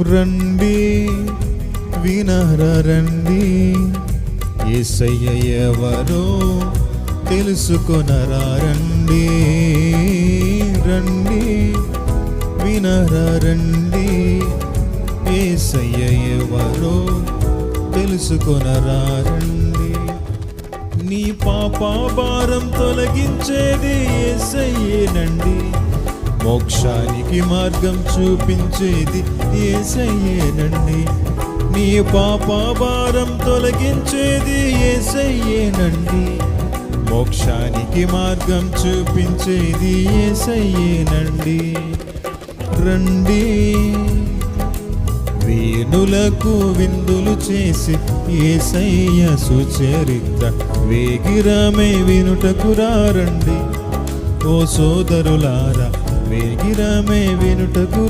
రండి వినరండి, యేసయ్య ఎవరో తెలుసుకొనరా రండి. రండి వినరండి, యేసయ్య ఎవరో తెలుసుకొనరా రండి. నీ పాప భారం తొలగించేది యేసయ్యేనండి, మోక్షానికి మార్గం చూపించేది యేసయ్యేనండి. నీ పాప భారం తొలగించేది యేసయ్యేనండి, మోక్షానికి మార్గం చూపించేది యేసయ్యేనండి. రండి వీణులకు విందులు చేసి యేసయ్య సుచరిత్ర వేగిరమే వినుటకు రండి. ఓ సోదరులారా, వేగిరమే వినుటకు